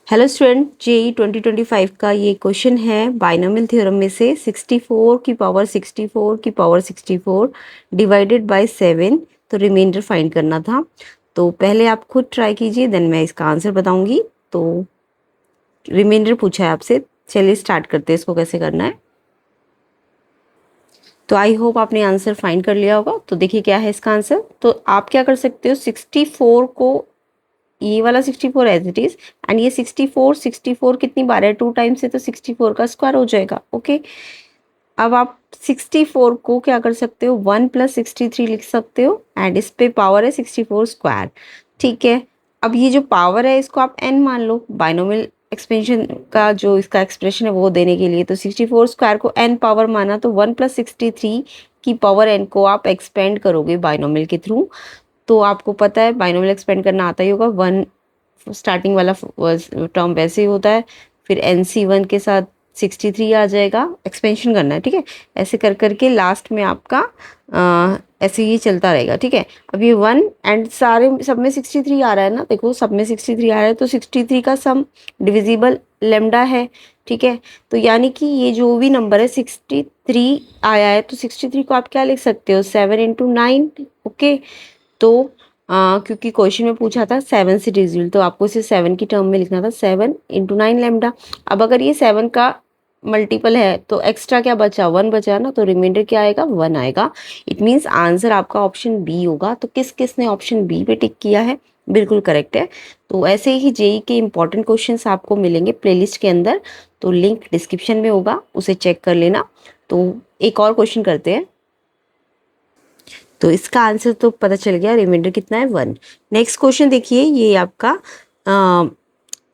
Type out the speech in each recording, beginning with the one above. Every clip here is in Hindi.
हेलो स्टूडेंट, जेई 2025 का ये क्वेश्चन है बाइनोमियल थ्योरम में से 64 की पावर 64 की पावर 64 डिवाइडेड बाय 7, तो रिमाइंडर फाइंड करना था। तो पहले आप खुद ट्राई कीजिए, देन मैं इसका आंसर बताऊंगी। तो रिमाइंडर पूछा है आपसे, चलिए स्टार्ट करते हैं इसको कैसे करना है। तो आई होप आपने आंसर फाइंड कर लिया होगा। तो देखिए क्या है इसका आंसर। तो आप क्या कर सकते हो, 64 को, ये वाला 64 एज इट इज, एंड ये 64 कितनी बार है, 2 टाइम्स है तो 64 का स्क्वायर हो जाएगा। ओके, अब आप 64 को क्या कर सकते हो, 1 + 63 लिख सकते हो, एंड इस पे पावर है 64 स्क्वायर। ठीक है, अब ये जो पावर है इसको आप n मान लो, बाइनोमियल एक्सपेंशन का जो इसका एक्सप्रेशन है वो देने के लिए। तो 64 स्क्वायर को n पावर माना, तो 1 + 63 की पावर n को आप एक्सपेंड करोगे बाइनोमियल के थ्रू। तो आपको पता है बाइनोमियल एक्सपेंड करना आता ही होगा, 1 स्टार्टिंग वाला टर्म वैसे ही होता है, फिर NC1 के साथ 63 आ जाएगा, एक्सपेंशन करना है। ठीक है, ऐसे कर करके लास्ट में आपका ऐसे ही चलता रहेगा। ठीक है, अब ये 1 एंड सारे सब में 63 आ रहा है ना, देखो सब में 63 आ रहा है, तो 63 का सम डिविजिबल लेमडा है। ठीक है, तो यानी कि ये जो भी नंबर है 63 आया है, तो 63 को आप क्या लिख सकते हो, 7 × 9। ओके, तो क्योंकि क्वेश्चन में पूछा था 7 से डिविजिबल, तो आपको इसे 7 की टर्म में लिखना था, 7 × 9 लेमडा। अब अगर ये 7 का मल्टीपल है तो एक्स्ट्रा क्या बचा, 1 बचा ना, तो रिमाइंडर क्या आएगा, 1 आएगा। इट मीन्स आंसर आपका ऑप्शन बी होगा। तो किस किस ने ऑप्शन बी पे टिक किया है, बिल्कुल करेक्ट है। तो ऐसे ही जेई के इंपॉर्टेंट क्वेश्चंस आपको मिलेंगे प्लेलिस्ट के अंदर, तो लिंक डिस्क्रिप्शन में होगा, उसे चेक कर लेना। तो एक और क्वेश्चन करते हैं। तो इसका आंसर तो पता चल गया, रिमाइंडर कितना है, 1। नेक्स्ट क्वेश्चन देखिए, ये आपका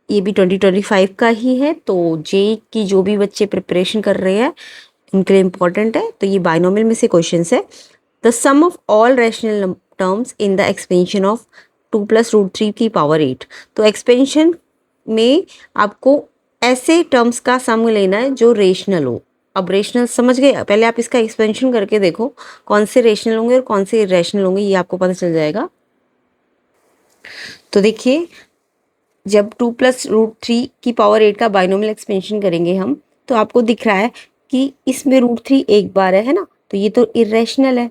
ये भी 2025 का ही है। तो जेई की जो भी बच्चे प्रिपरेशन कर रहे हैं उनके लिए इम्पोर्टेंट है। तो ये बाइनोमियल में से क्वेश्चन है। The sum of all rational terms in the expansion of 2 + √3 की पावर 8। तो एक्सपेंशन में आपको ऐसे टर्म्स का सम लेना है जो रेशनल हो। अब रेशनल समझ गए, पहले आप इसका एक्सपेंशन करके देखो कौन से रेशनल होंगे और कौन से इरेशनल होंगे, ये आपको पता चल जाएगा। तो देखिए, जब 2 + √3 की पावर 8 का बाइनोमियल एक्सपेंशन करेंगे हम, तो आपको दिख रहा है कि इसमें √3 एक बार है ना, तो ये तो इरेशनल है।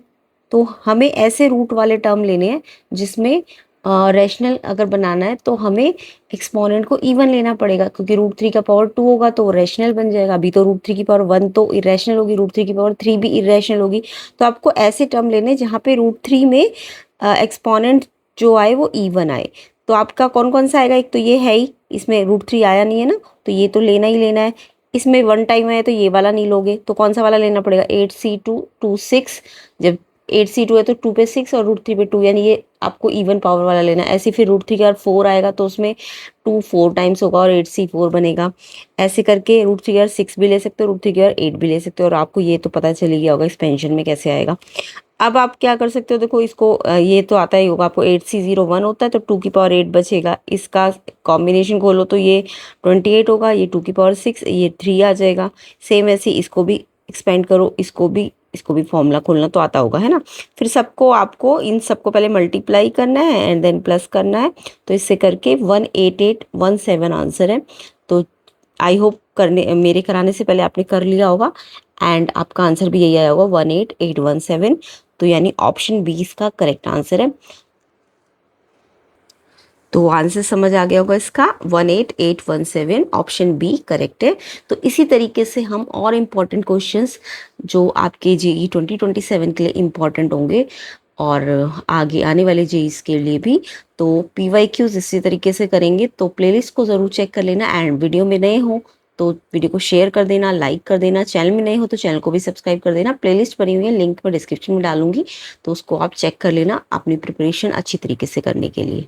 तो हमें ऐसे रूट वाले टर्म लेने हैं जिसमें रैशनल अगर बनाना है तो हमें एक्सपोनेंट को इवन लेना पड़ेगा, क्योंकि √3 का पावर 2 होगा तो रैशनल बन जाएगा। अभी तो √3 की पावर 1 तो इरेशनल होगी, √3 की पावर 3 भी इरेशनल होगी। तो आपको ऐसे टर्म लेने जहाँ पे √3 में एक्सपोनेंट जो आए वो इवन आए। तो आपका कौन कौन सा आएगा, एक तो ये है ही, इसमें √3 आया नहीं है ना, तो ये तो लेना ही लेना है। इसमें 1 टाइम है तो ये वाला नहीं लोगे, तो कौन सा वाला लेना पड़ेगा, 8C2 2 6। जब 8C2 है तो 2 पे 6 और √3 पे 2, यानी ये आपको इवन पावर वाला लेना है। ऐसे फिर √3 के बाद 4 आएगा तो उसमें 2 4 टाइम्स होगा और 8C4 बनेगा। ऐसे करके √3 के बाद 6 भी ले सकते हो, √3 के बाद 8 भी ले सकते हो, और आपको ये तो पता चल गया होगा एक्सपेंशन में कैसे आएगा। अब आप क्या कर सकते हो, देखो इसको ये तो आता ही होगा आपको, 8C01 होता है तो 2 की पावर 8 बचेगा। इसका कॉम्बिनेशन खोलो तो ये 28 होगा, ये 2 की पावर 6, ये 3 आ जाएगा। सेम ऐसे इसको भी एक्सपेंड करो, इसको भी फॉर्मूला खोलना तो आता होगा, है ना। फिर सबको आपको इन सबको पहले मल्टीप्लाई करना है एंड देन प्लस करना है। तो इससे करके 18817 आंसर है। तो आई होप करने मेरे कराने से पहले आपने कर लिया होगा, एंड आपका आंसर भी यही आया होगा, 18817। तो यानी ऑप्शन बी इसका करेक्ट आंसर है। तो आंसर समझ आ गया होगा इसका, 18817 ऑप्शन बी करेक्ट है। तो इसी तरीके से हम और इम्पॉर्टेंट क्वेश्चंस जो आपके जेई 2027 के लिए इम्पॉर्टेंट होंगे और आगे आने वाले जेईस के लिए भी, तो PYQs इसी तरीके से करेंगे। तो प्लेलिस्ट को ज़रूर चेक कर लेना, एंड वीडियो में नए हो तो वीडियो को शेयर कर देना, लाइक कर देना, चैनल में नए हो तो चैनल को भी सब्सक्राइब कर देना। प्लेलिस्ट बनी हुई है, लिंक मैं डिस्क्रिप्शन में डालूंगी, तो उसको आप चेक कर लेना अपनी प्रिपरेशन अच्छी तरीके से करने के लिए।